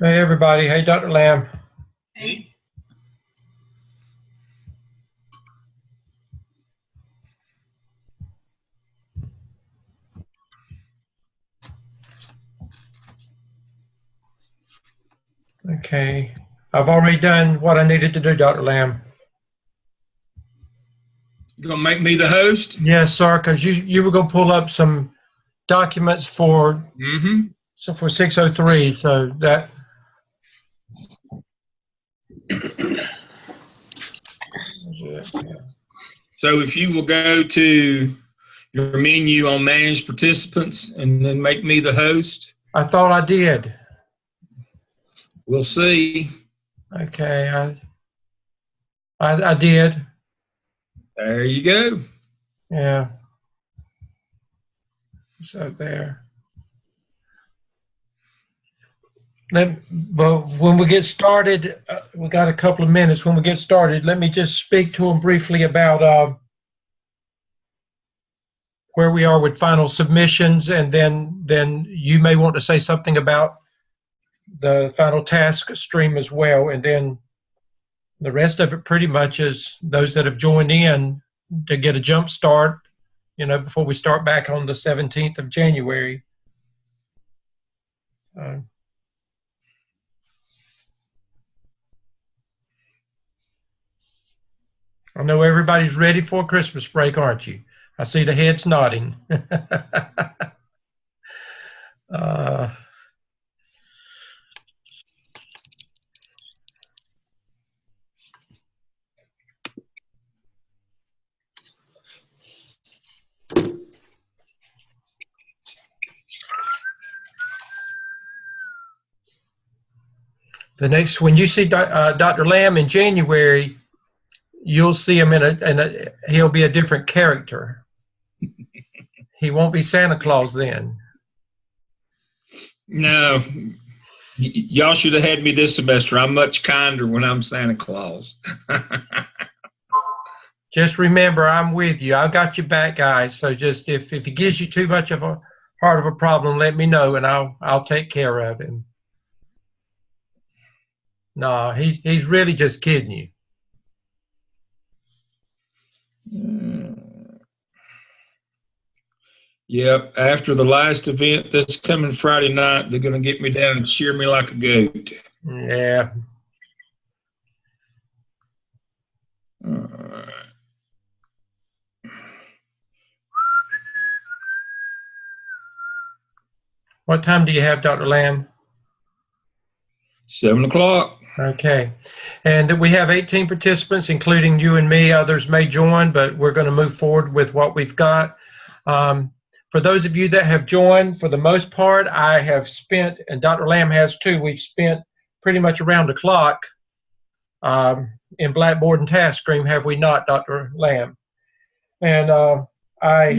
Hey, everybody. Hey, Dr. Lamb. Hey. Okay. I've already done what I needed to do, Dr. Lamb. You gonna make me the host? Yes, sir, because you were going to pull up some documents for Mm-hmm. for 603. So that. So if you will go to your menu on Manage Participants and then make me the host, I thought I did. we'll see. Okay. I did. There you go. Yeah. So there. But when we get started, we got a couple of minutes. When we get started, let me just speak to them briefly about where we are with final submissions, and then you may want to say something about the final task stream as well, and then the rest of it pretty much is those that have joined in to get a jump start, before we start back on the 17th of January. I know everybody's ready for Christmas break, aren't you? I see the heads nodding. The next, when you see Dr. Lamb in January, you'll see him he'll be a different character. He won't be Santa Claus then. No, y'all should have had me this semester. I'm much kinder when I'm Santa Claus. Just remember, I'm with you. I got your back, guys. So just if he gives you too much of a heart of a problem, let me know, and I'll take care of him. No, he's really just kidding you. Yep. After the last event this coming Friday night, they're going to get me down and shear me like a goat. Yeah. All right. What time do you have, Dr. Lamb? 7 o'clock. Okay. And we have 18 participants, including you and me. Others may join, but we're going to move forward with what we've got. For those of you that have joined, for the most part, I have spent, and Dr. Lamb has too, we've spent pretty much around the clock in Blackboard and Task Stream, have we not, Dr. Lamb? And I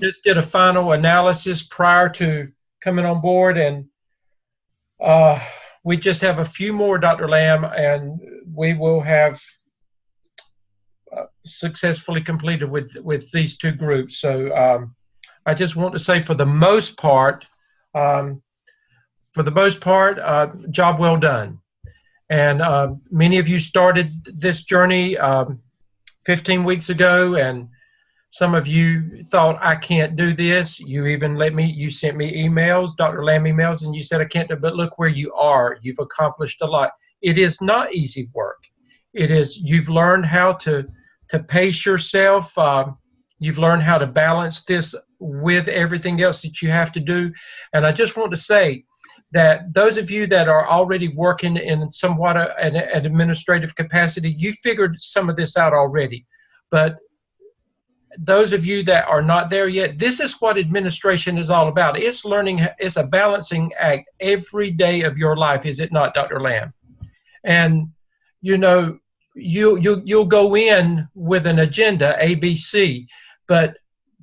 just did a final analysis prior to coming on board, and we just have a few more, Dr. Lamb, and we will have successfully completed with these two groups. So I just want to say, for the most part, job well done. And many of you started this journey 15 weeks ago, and some of you thought, I can't do this. You sent me emails, Dr. Lamb emails, and you said, I can't do it. But look where you are. You've accomplished a lot. It is not easy work. You've learned how to pace yourself. You've learned how to balance this with everything else that you have to do. And I just want to say that those of you that are already working in somewhat an administrative capacity, you figured some of this out already. But those of you that are not there yet, this is what administration is all about. It's learning. It's a balancing act every day of your life, is it not, Dr. Lamb? And you'll go in with an agenda, ABC, but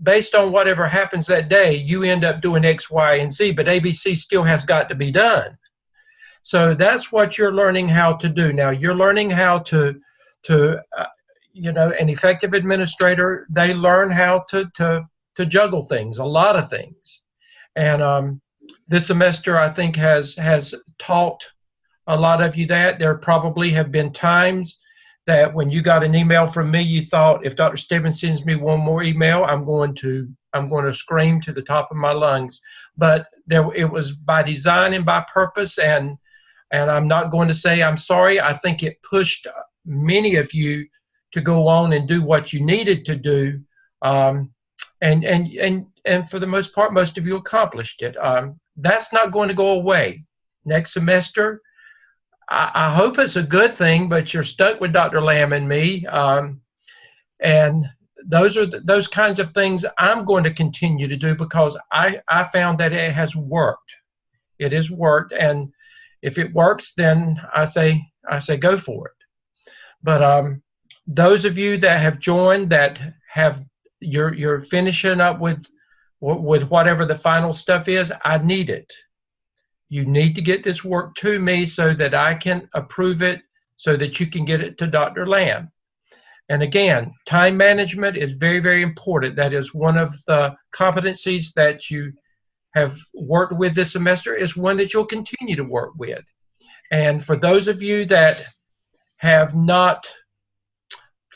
based on whatever happens that day, you end up doing X, Y, and Z, but ABC still has got to be done. So that's what you're learning how to do. Now, you're learning how to an effective administrator, they learn how to juggle things, a lot of things. And this semester, I think, has taught a lot of you that. There probably have been times that when you got an email from me, you thought, if Dr. Stedman sends me one more email, I'm going to scream to the top of my lungs. But it was by design and by purpose, and I'm not going to say I'm sorry. I think it pushed many of you to go on and do what you needed to do, and for the most part, most of you accomplished it. That's not going to go away next semester. I hope it's a good thing, but you're stuck with Dr. Lamb and me, and those are those kinds of things I'm going to continue to do because I found that it has worked. It has worked, and if it works, then I say go for it. But those of you that have joined, that have you're finishing up with whatever the final stuff is, I need it. You need to get this work to me so that I can approve it, so that you can get it to Dr. Lamb. And again, time management is very, very important. That is one of the competencies that you have worked with this semester, is one that you'll continue to work with. And for those of you that have not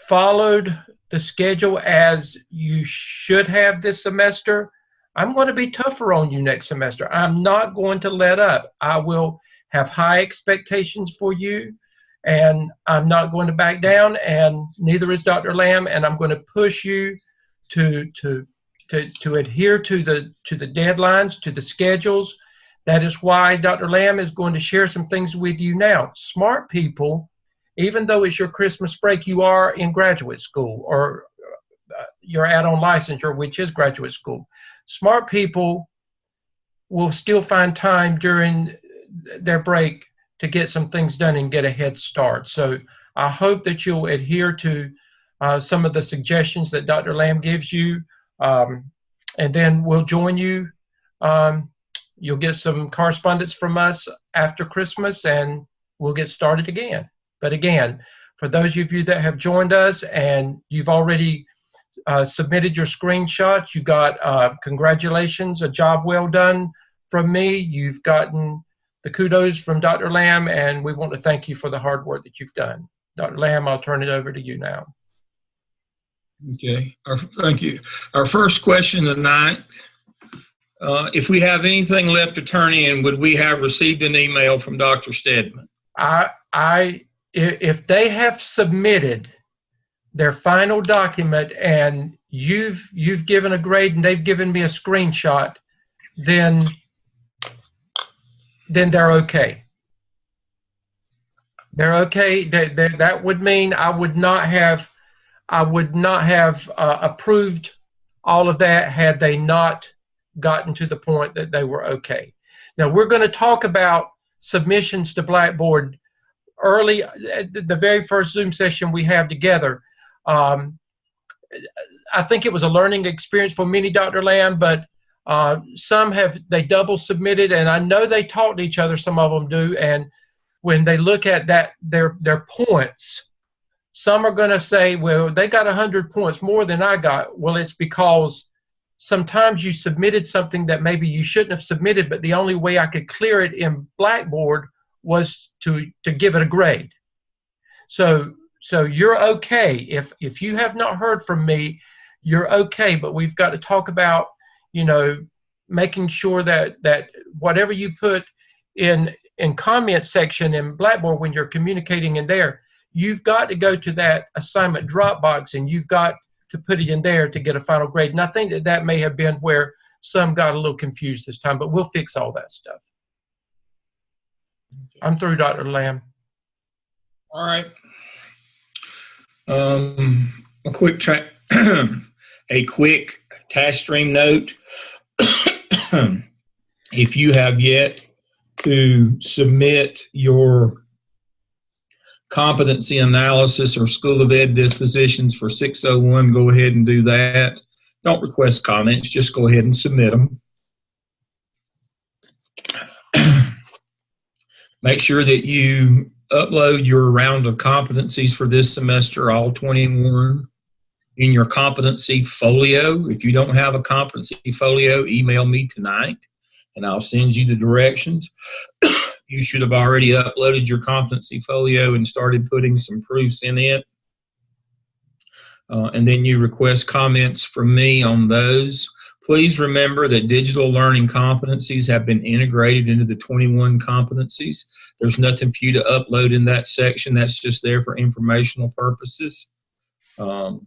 followed the schedule as you should have this semester, I'm going to be tougher on you next semester. I'm not going to let up. I will have high expectations for you, and I'm not going to back down, and neither is Dr. Lamb, and I'm going to push you to adhere to the deadlines, to the schedules. That is why Dr. Lamb is going to share some things with you now. Smart people, even though it's your Christmas break, you are in graduate school, or your add-on licensure, which is graduate school. Smart people will still find time during their break to get some things done and get a head start. So I hope that you'll adhere to some of the suggestions that Dr. Lamb gives you, and then we'll join you. You'll get some correspondence from us after Christmas, and we'll get started again. But again, for those of you that have joined us and you've already submitted your screenshots, you got congratulations, a job well done from me. You've gotten the kudos from Dr. Lamb, and we want to thank you for the hard work that you've done. Dr. Lamb, I'll turn it over to you now. Okay, thank you. Our first question tonight, if we have anything left to turn in, would we have received an email from Dr. Stedman? If they have submitted their final document and you've given a grade and they've given me a screenshot, then they're okay. They're okay. That would mean I would not have approved all of that had they not gotten to the point that they were okay. Now we're going to talk about submissions to Blackboard early, the very first Zoom session we have together. I think it was a learning experience for many, Dr. Lamb, but some they double submitted, and I know they talk to each other, some of them do, and when they look at that, their points, some are going to say, well, they got 100 points more than I got. Well, it's because sometimes you submitted something that maybe you shouldn't have submitted, but the only way I could clear it in Blackboard was to give it a grade. So you're okay. If you have not heard from me, you're okay, but we've got to talk about, making sure that whatever you put in comment section in Blackboard when you're communicating in there, you've got to go to that assignment Dropbox and you've got to put it in there to get a final grade. And I think that may have been where some got a little confused this time, but we'll fix all that stuff. I'm through, Dr. Lamb. All right. A quick task stream note. If you have yet to submit your competency analysis or School of Ed dispositions for 601, go ahead and do that. Don't request comments, just go ahead and submit them. Make sure that you upload your round of competencies for this semester, all 21, in your competency folio. If you don't have a competency folio, email me tonight and I'll send you the directions. You should have already uploaded your competency folio and started putting some proofs in it. And then you request comments from me on those. Please remember that digital learning competencies have been integrated into the 21 competencies. There's nothing for you to upload in that section. That's just there for informational purposes. And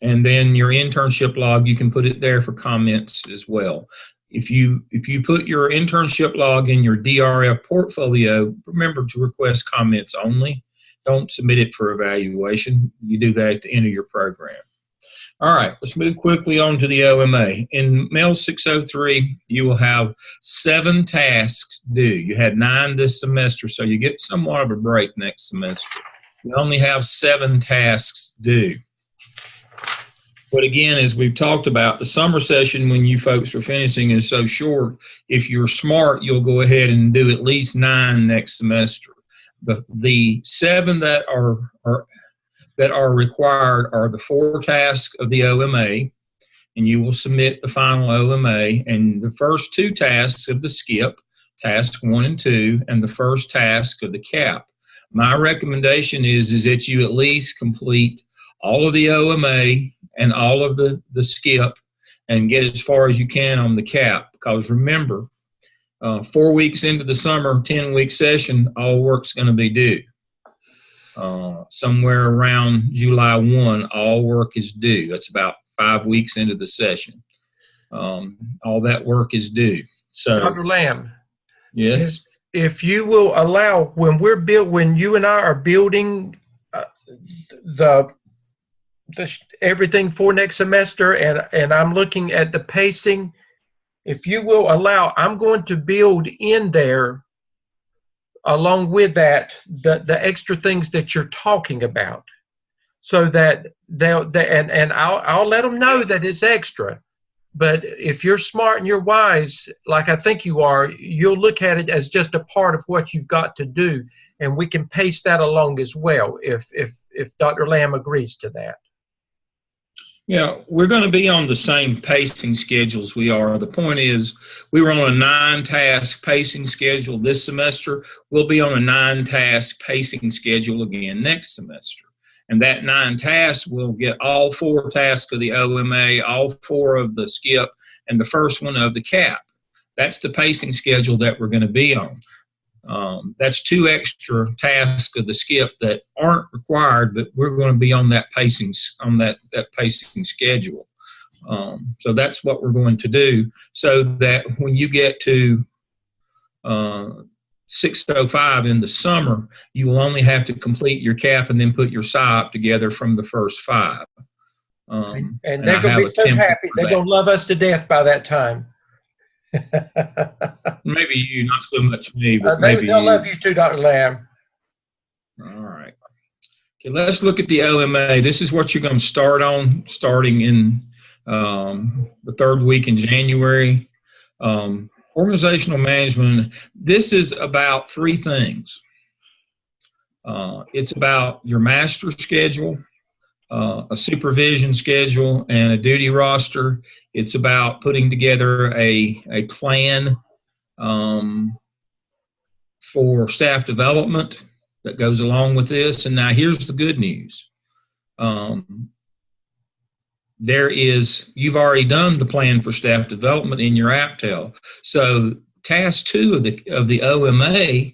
then your internship log, you can put it there for comments as well. If you put your internship log in your DRF portfolio, remember to request comments only. Don't submit it for evaluation. You do that at the end of your program. All right, let's move quickly on to the OMA. In MEL 603, you will have 7 tasks due. You had 9 this semester, so you get somewhat of a break next semester. You only have 7 tasks due. But again, as we've talked about, the summer session when you folks are finishing is so short. If you're smart, you'll go ahead and do at least 9 next semester. The 7 that are required are the 4 tasks of the OMA, and you will submit the final OMA, and the first 2 tasks of the SCIP, task 1 and 2, and the first task of the CAP. My recommendation is that you at least complete all of the OMA and all of the SCIP and get as far as you can on the CAP, because remember, 4 weeks into the summer 10-week session, all work's going to be due. Somewhere around July 1, all work is due. That's about 5 weeks into the session. All that work is due. So, Dr. Lamb. Yes. If you will allow, when you and I are building everything for next semester, and I'm looking at the pacing, if you will allow, I'm going to build in there, along with that, the extra things that you're talking about, so that I'll let them know that it's extra. But if you're smart and you're wise, like I think you are, you'll look at it as just a part of what you've got to do, and we can pace that along as well if Dr. Lamb agrees to that. Yeah, we're going to be on the same pacing schedules we are. The point is, we were on a 9-task pacing schedule this semester. We'll be on a 9-task pacing schedule again next semester. And that 9 tasks will get all 4 tasks of the OMA, all 4 of the SCIP, and the first one of the CAP. That's the pacing schedule that we're going to be on. That's 2 extra tasks of the SCIP that aren't required, but we're going to be on that pacing pacing schedule. So that's what we're going to do, so that when you get to 605 in the summer, you will only have to complete your CAP and then put your PSYOP together from the first 5. And they're going to be so happy. They're going to love us to death by that time. Maybe you, not so much me, but maybe they'll love you too, Dr. Lamb. All right. Okay, let's look at the OMA. This is what you're going to start on, starting in the 3rd week in January. Organizational management. This is about 3 things. It's about your master schedule, a supervision schedule, and a duty roster. It's about putting together a plan for staff development that goes along with this. And now here's the good news. You've already done the plan for staff development in your APTEL. So task 2 of the OMA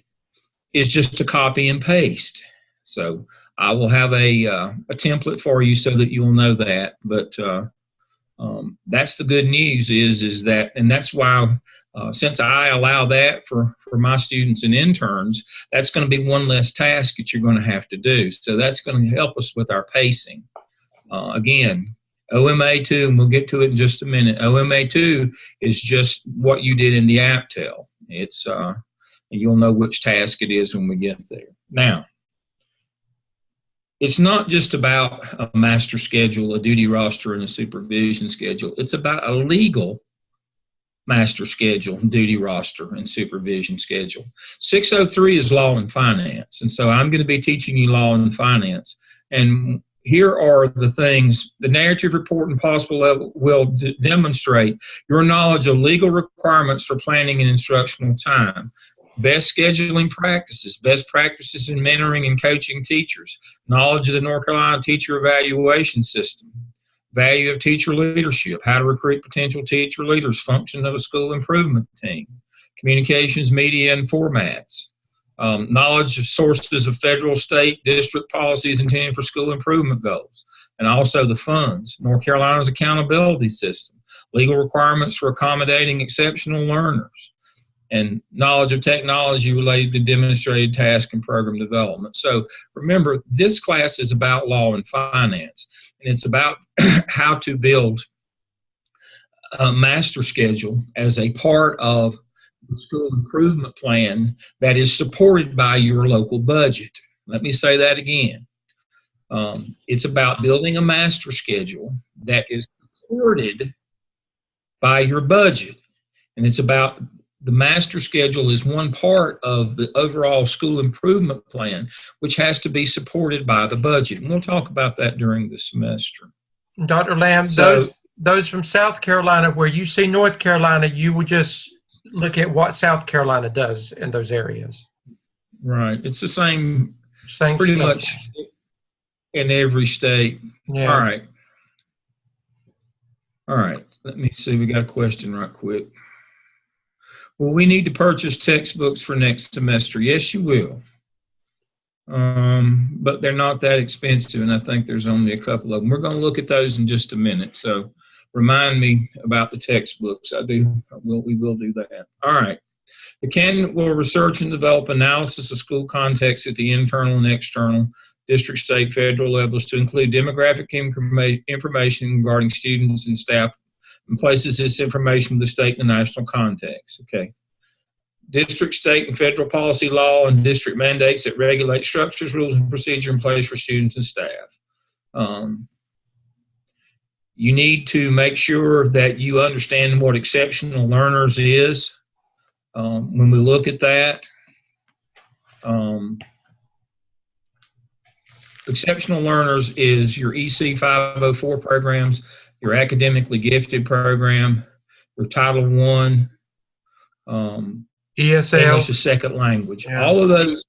is just to copy and paste. So I will have a template for you so that you will know that. But that's the good news is that, and that's why since I allow that for my students and interns, that's going to be 1 less task that you're going to have to do. So that's going to help us with our pacing. Again, OMA 2, and we'll get to it in just a minute. OMA 2 is just what you did in the APTEL. It's you'll know which task it is when we get there. Now, it's not just about a master schedule, a duty roster, and a supervision schedule. It's about a legal master schedule, duty roster, and supervision schedule. 603 is law and finance, and so I'm going to be teaching you law and finance. And here are the things. The narrative report and possible level will demonstrate your knowledge of legal requirements for planning and instructional time. Best scheduling practices, best practices in mentoring and coaching teachers, knowledge of the North Carolina teacher evaluation system, value of teacher leadership, how to recruit potential teacher leaders, function of a school improvement team, communications, media, and formats, knowledge of sources of federal, state, district policies intended for school improvement goals, and also the funds, North Carolina's accountability system, legal requirements for accommodating exceptional learners, and knowledge of technology related to demonstrated task and program development. So remember, this class is about law and finance, and it's about how to build a master schedule as a part of the school improvement plan that is supported by your local budget. Let me say that again. It's about building a master schedule that is supported by your budget, and it's about the master schedule is one part of the overall school improvement plan, which has to be supported by the budget. And we'll talk about that during the semester. Dr. Lamb, those from South Carolina, where you see North Carolina, you would just look at what South Carolina does in those areas. Right. It's the same stuff. Pretty much in every state. Yeah. All right. All right. Let me see. We got a question right quick. Will we need to purchase textbooks for next semester? Yes, you will. But they're not that expensive, and I think there's only a couple of them. We're going to look at those in just a minute, so remind me about the textbooks. We will do that. All right. The candidate will research and develop analysis of school context at the internal and external, district, state, federal levels to include demographic information regarding students and staff, and places this information in the state and the national context. Okay. District, state, and federal policy law and district mandates that regulate structures, rules, and procedure in place for students and staff. You need to make sure that you understand what exceptional learners is. When we look at that, exceptional learners is your EC 504 programs, your academically gifted program, your Title I, ESL. English as second language. Yeah. All of those,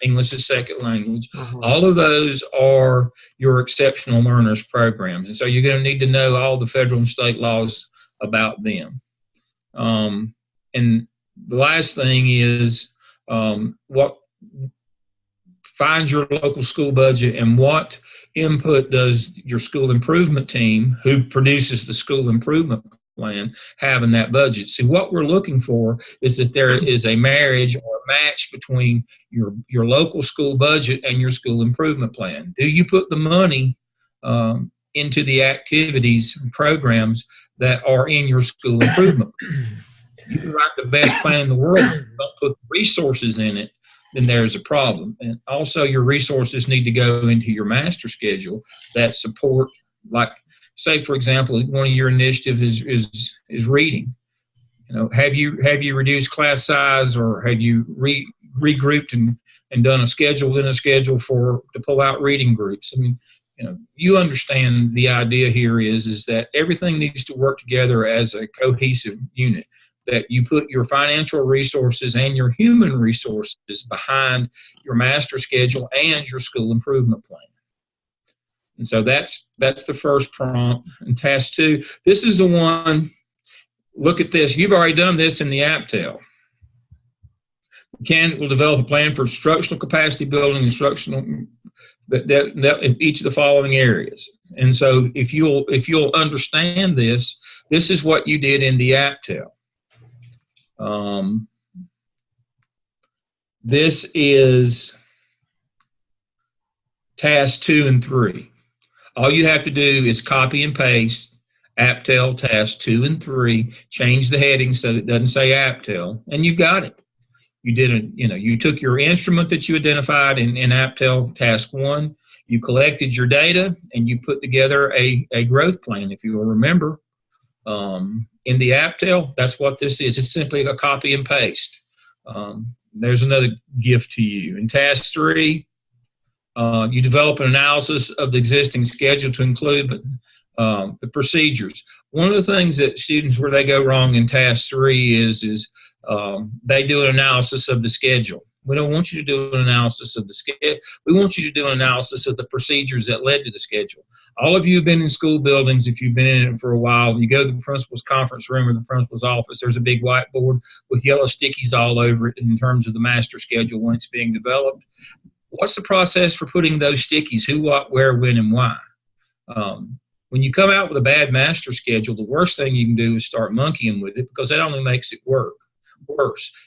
English as second language. All of those are your exceptional learners programs. And so you're going to need to know all the federal and state laws about them. And the last thing is find your local school budget and what input does your school improvement team, who produces the school improvement plan, have in that budget. See, what we're looking for is that there is a marriage or a match between your local school budget and your school improvement plan. Do you put the money into the activities and programs that are in your school improvement plan? You can write the best plan in the world, don't put resources in it, then there's a problem. And also your resources need to go into your master schedule that support, like, say, for example, one of your initiatives is reading. Have you reduced class size, or have you regrouped and done a schedule within a schedule to pull out reading groups? I mean, you understand the idea here is that everything needs to work together as a cohesive unit, that you put your financial resources and your human resources behind your master schedule and your school improvement plan. And so that's the first prompt. And task 2, this is the one, look at this. You've already done this in the APTEL. The candidate will develop a plan for instructional capacity building, instructional in each of the following areas. And so if you'll understand this is what you did in the APTEL. This is task 2 and 3. All you have to do is copy and paste APTEL task 2 and 3, change the heading so it doesn't say APTEL, and you've got it. You took your instrument that you identified in APTEL task 1, you collected your data, and you put together a growth plan, if you will remember. In the APTEL, that's what this is. It's simply a copy and paste. There's another gift to you. In task 3, you develop an analysis of the existing schedule to include the procedures. One of the things that students, where they go wrong in task 3 is they do an analysis of the schedule. We don't want you to do an analysis of the schedule. We want you to do an analysis of the procedures that led to the schedule. All of you have been in school buildings. If you've been in it for a while, you go to the principal's conference room or the principal's office, there's a big whiteboard with yellow stickies all over it in terms of the master schedule when it's being developed. What's the process for putting those stickies? Who, what, where, when, and why? When you come out with a bad master schedule, the worst thing you can do is start monkeying with it, because that only makes it worse.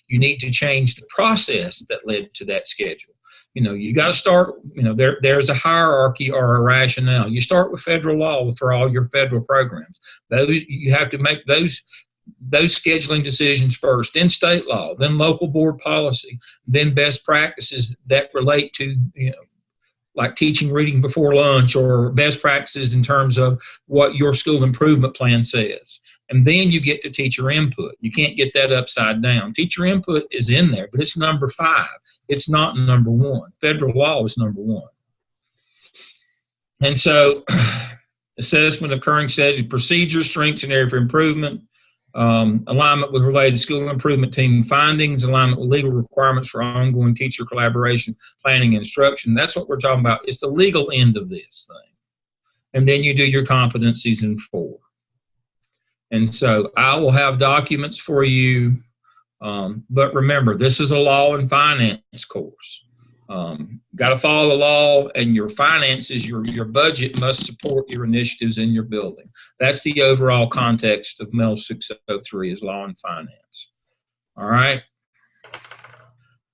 You need to change the process that led to that schedule. You got to start, there's a hierarchy or a rationale. You start with federal law for all your federal programs. You have to make those scheduling decisions first, then state law, then local board policy, then best practices that relate to, like teaching reading before lunch, or best practices in terms of what your school improvement plan says. And then you get to teacher input. You can't get that upside down. Teacher input is in there, but it's number 5. It's not number 1. Federal law is number 1. And so assessment of current schedule, procedures, strengths, and area for improvement, alignment with related school improvement team findings, alignment with legal requirements for ongoing teacher collaboration, planning, and instruction. That's what we're talking about. It's the legal end of this thing. And then you do your competencies in 4. And so I will have documents for you, but remember, this is a law and finance course. Got to follow the law, and your finances, your budget must support your initiatives in your building. That's the overall context of MEL 603 is law and finance. All right.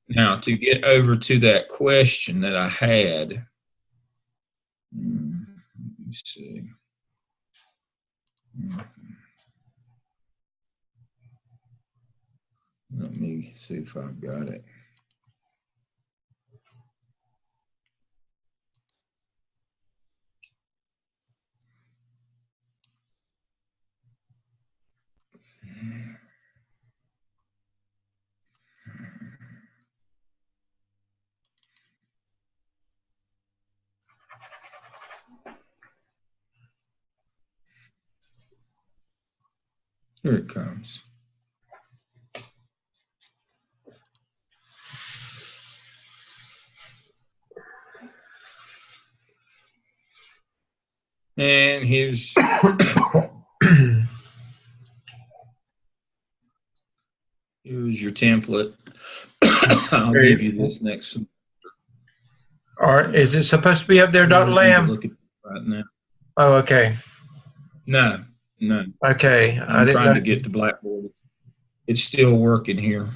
Now, to get over to that question that I had, let me see. Let me see if I've got it. Here it comes. And here's your template. I'll give you this next one. All right. Is it supposed to be up there, Dr. Lamb? Look at it right now. Oh, okay. No. Okay. I'm trying to get to Blackboard. It's still working here.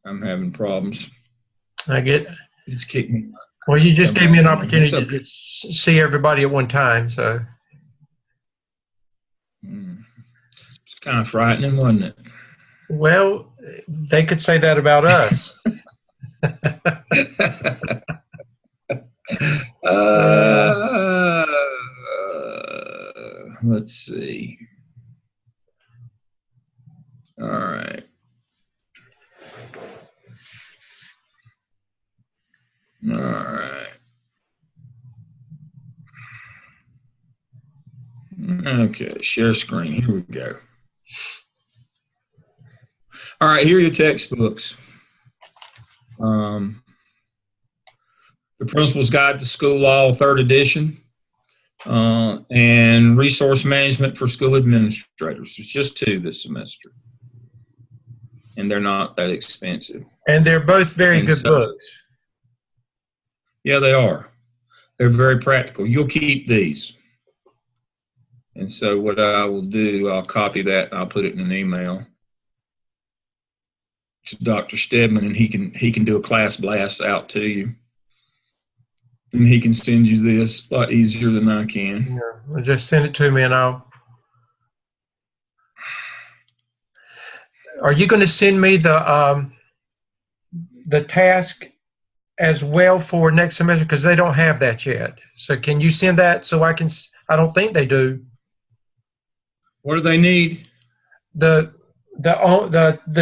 I'm having problems. It's kicking. Well, you just gave me an opportunity to just see everybody at one time, so. It's kind of frightening, wasn't it? Well, they could say that about us. Let's see. All right. All right. Okay, share screen. Here we go. All right, here are your textbooks. The Principal's Guide to School Law, 3rd edition, and Resource Management for School Administrators. There's just 2 this semester, and they're not that expensive. And they're both very good books. Yeah, they are. They're very practical. You'll keep these. And so what I will do, I'll copy that and I'll put it in an email to Dr. Stedman, and he can do a class blast out to you. And he can send you this a lot easier than I can. Yeah, well, just send it to me and I'll. Are you going to send me the task as well for next semester? Because they don't have that yet. So can you send that so I can? I don't think they do. What do they need? The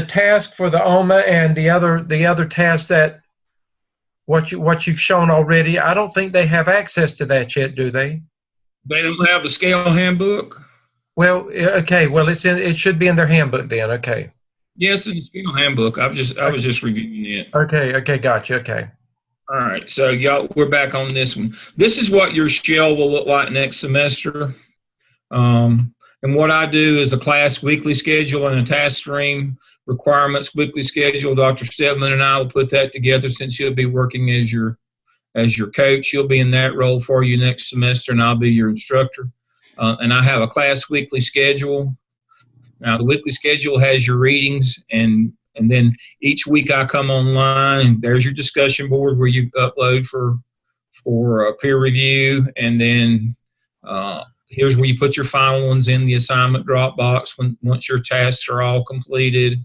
task for the OMA and the other task that what you've shown already. I don't think they have access to that yet, do they? They don't have the scale handbook? Well, okay. Well, it should be in their handbook then. Okay. Yes, in the school handbook. I was just reviewing it. Okay, okay, gotcha. Okay. All right, so y'all, we're back on this one. This is what your shell will look like next semester. And what I do is a class weekly schedule and a task stream requirements weekly schedule. Dr. Stedman and I will put that together since he'll be working as your coach. He'll be in that role for you next semester, and I'll be your instructor. And I have a class weekly schedule. Now, the weekly schedule has your readings, and then each week I come online, and there's your discussion board where you upload for peer review, and then here's where you put your final ones in the assignment Dropbox once your tasks are all completed.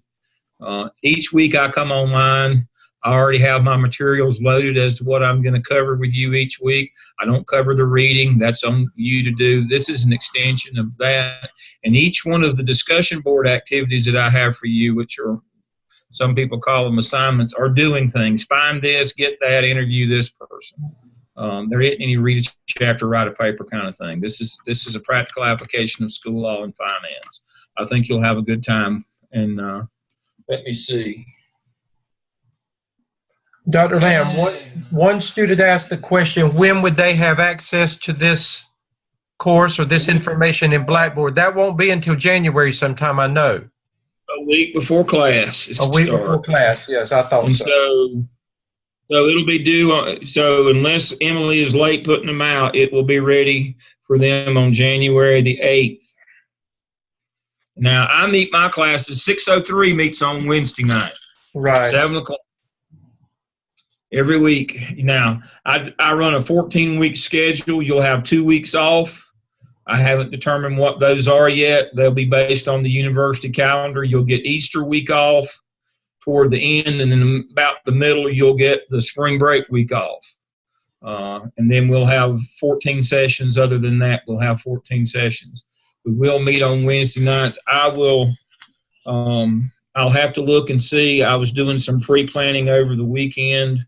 Each week I come online. I already have my materials loaded as to what I'm going to cover with you each week. I don't cover the reading. That's on you to do. This is an extension of that. And each one of the discussion board activities that I have for you, which are some people call them assignments, are doing things. Find this, get that, interview this person. There isn't any read a chapter, write a paper kind of thing. This is a practical application of school law and finance. I think you'll have a good time. And let me see. Dr. Lamb, one student asked the question, when would they have access to this course or this information in Blackboard? That won't be until January sometime, I know. A week before class. A week before class, yes, I thought and so. So it'll be due, so unless Emily is late putting them out, it will be ready for them on January the 8th. Now, I meet my classes, 6:03 meets on Wednesday night. Right. 7 o'clock. Every week. Now, I run a 14-week schedule. You'll have 2 weeks off. I haven't determined what those are yet. They'll be based on the university calendar. You'll get Easter week off toward the end, and then about the middle, you'll get the spring break week off. And then we'll have 14 sessions. Other than that, we'll have 14 sessions. We will meet on Wednesday nights. I'll have to look and see. I was doing some pre-planning over the weekend.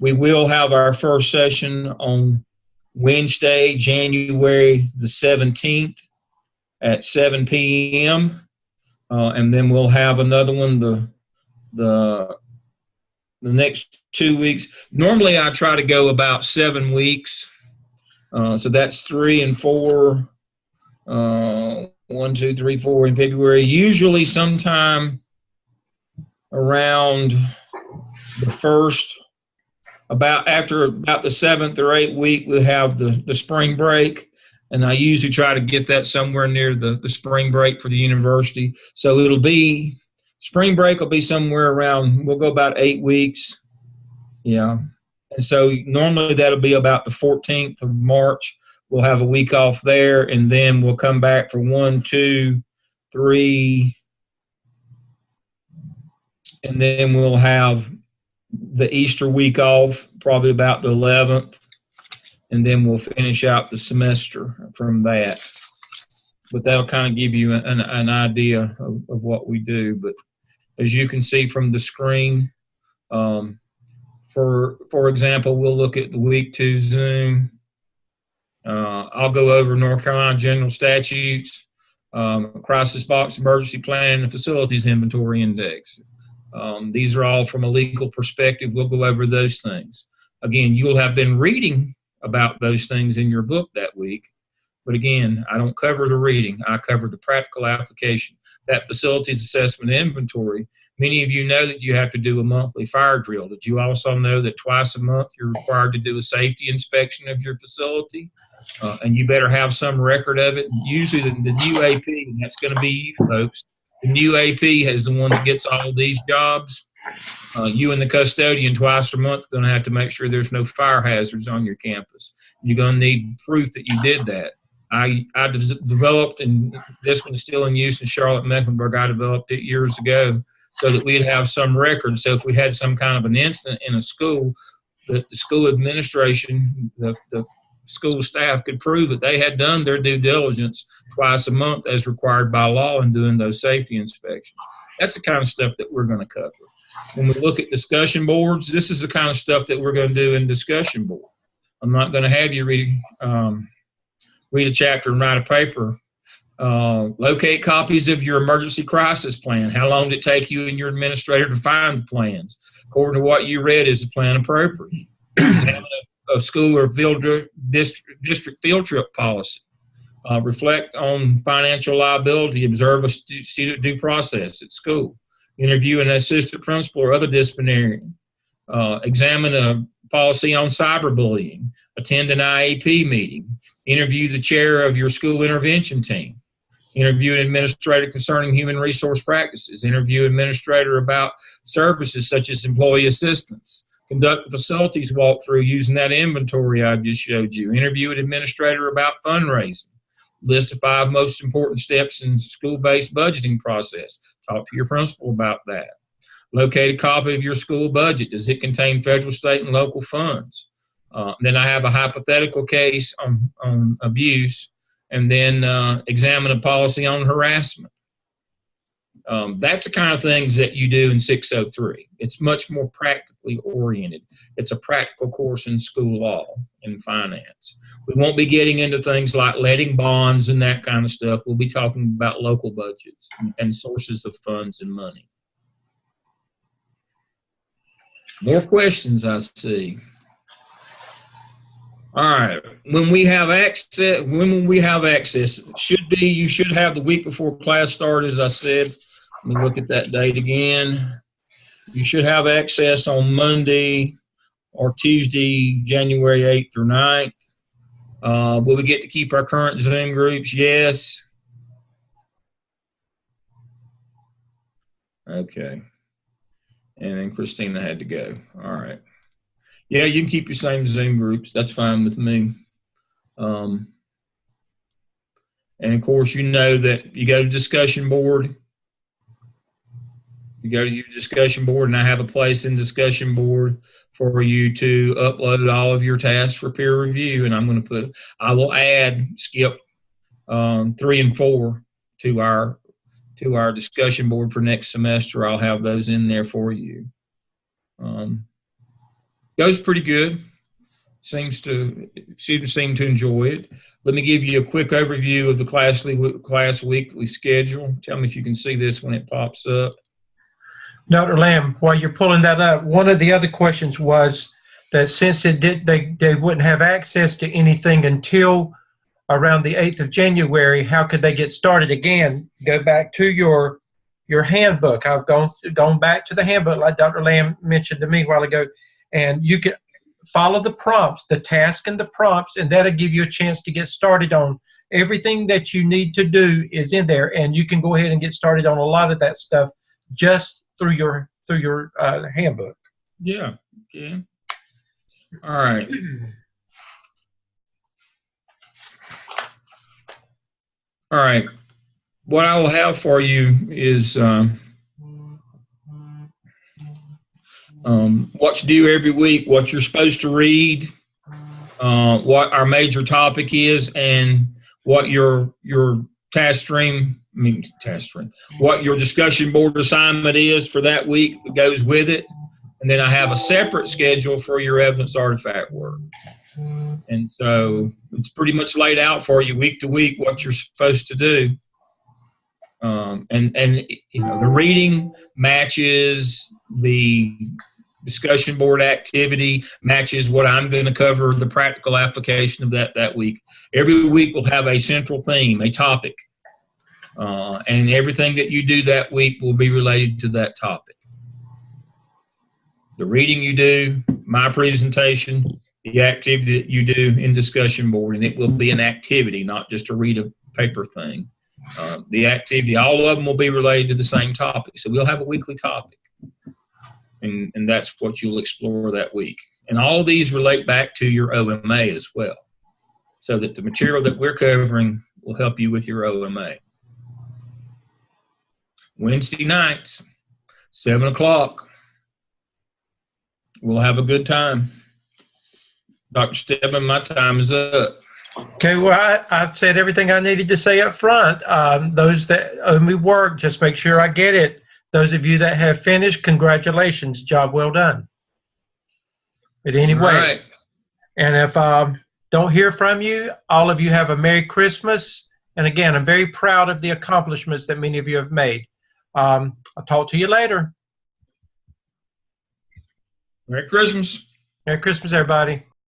We will have our first session on Wednesday, January the 17th at 7 p.m. And then we'll have another one the next 2 weeks. Normally I try to go about 7 weeks. So that's 3 and 4, 1, 2, 3, 4 in February. Usually sometime around the first, after about the 7th or 8th week, we'll have the spring break, and I usually try to get that somewhere near the spring break for the university. So spring break will be somewhere around, we'll go about 8 weeks. Yeah. And so normally that'll be about the 14th of March. We'll have a week off there, and then we'll come back for 1, 2, 3, and then we'll have the Easter week off, probably about the 11th, and then we'll finish out the semester from that. But that'll kind of give you an idea of what we do. But as you can see from the screen, for example, we'll look at the week 2 Zoom. I'll go over North Carolina general statutes, crisis box emergency plan, and facilities inventory index. These are all from a legal perspective. We'll go over those things. Again, you'll have been reading about those things in your book that week. But again, I don't cover the reading. I cover the practical application. That facilities assessment inventory, many of you know that you have to do a monthly fire drill. Did you also know that twice a month you're required to do a safety inspection of your facility? And you better have some record of it. Usually the new AP, and that's going to be you folks, the new AP is the one that gets all of these jobs. You and the custodian twice a month are going to have to make sure there's no fire hazards on your campus. You're going to need proof that you did that. I developed, and this one's still in use in Charlotte, Mecklenburg. I developed it years ago so that we'd have some record. So if we had some kind of an incident in a school, the school administration, the school staff could prove that they had done their due diligence twice a month as required by law in doing those safety inspections. That's the kind of stuff that we're going to cover. When we look at discussion boards, this is the kind of stuff that we're going to do in discussion board. I'm not going to have you read a chapter and write a paper Locate copies of your emergency crisis plan. How long did it take you and your administrator to find the plans? According to what you read, is the plan appropriate? Examine a school or district field trip policy. Reflect on financial liability. Observe a student due process at school. Interview an assistant principal or other disciplinarian. Examine a policy on cyberbullying. Attend an IEP meeting. Interview the chair of your school intervention team. Interview an administrator concerning human resource practices. Interview an administrator about services such as employee assistance. Conduct a facilities walkthrough using that inventory I just showed you. Interview an administrator about fundraising. List the 5 most important steps in school-based budgeting process. Talk to your principal about that. Locate a copy of your school budget. Does it contain federal, state, and local funds? Then I have a hypothetical case on abuse, and then examine a policy on harassment. That's the kind of things that you do in 603. It's much more practically oriented. It's a practical course in school law and finance. We won't be getting into things like letting bonds and that kind of stuff. We'll be talking about local budgets and sources of funds and money. More questions, I see. All right. When we have access, it should be, you should have the week before class start, as I said. Let me look at that date again. You should have access on Monday or Tuesday, January 8th or 9th. Will we get to keep our current Zoom groups? Yes. Okay. And then Christina had to go. All right. Yeah, you can keep your same Zoom groups. That's fine with me. And of course, you know that you go to discussion board. You go to your discussion board, and I have a place in discussion board for you to upload all of your tasks for peer review. And I will add Skip 3 and 4 to our discussion board for next semester. I'll have those in there for you. Goes pretty good. Seems to enjoy it. Let me give you a quick overview of the class weekly schedule. Tell me if you can see this when it pops up. Dr. Lamb, while you're pulling that up, one of the other questions was that since they wouldn't have access to anything until around the 8th of January, how could they get started again? Go back to your handbook. I've gone back to the handbook like Dr. Lamb mentioned to me a while ago, and you can follow the prompts, the task and the prompts, and that'll give you a chance to get started on everything that you need to do is in there, and you can go ahead and get started on a lot of that stuff just through your handbook. Yeah. Okay. All right. All right. What I will have for you is what you do every week, what you're supposed to read, what our major topic is, and what your what your discussion board assignment is for that week that goes with it. And then I have a separate schedule for your evidence artifact work. And so it's pretty much laid out for you week to week what you're supposed to do. And you know, the reading matches the discussion board activity, matches what I'm going to cover, the practical application of that week. Every week we'll have a central theme, a topic. And everything that you do that week will be related to that topic. The reading you do, my presentation, the activity that you do in discussion board, and it will be an activity, not just a read a paper thing. The activity, all of them will be related to the same topic. So we'll have a weekly topic. And that's what you'll explore that week. And all of these relate back to your OMA as well, so that the material that we're covering will help you with your OMA. Wednesday nights, 7 o'clock. We'll have a good time. Dr. Stedman, my time is up. Okay, well, I've said everything I needed to say up front. Those that owe me work, just make sure I get it. Those of you that have finished, congratulations. Job well done. But anyway, right. And if don't hear from you, all of you have a Merry Christmas And again, I'm very proud of the accomplishments that many of you have made. I'll talk to you later. Merry Christmas. Merry Christmas, everybody.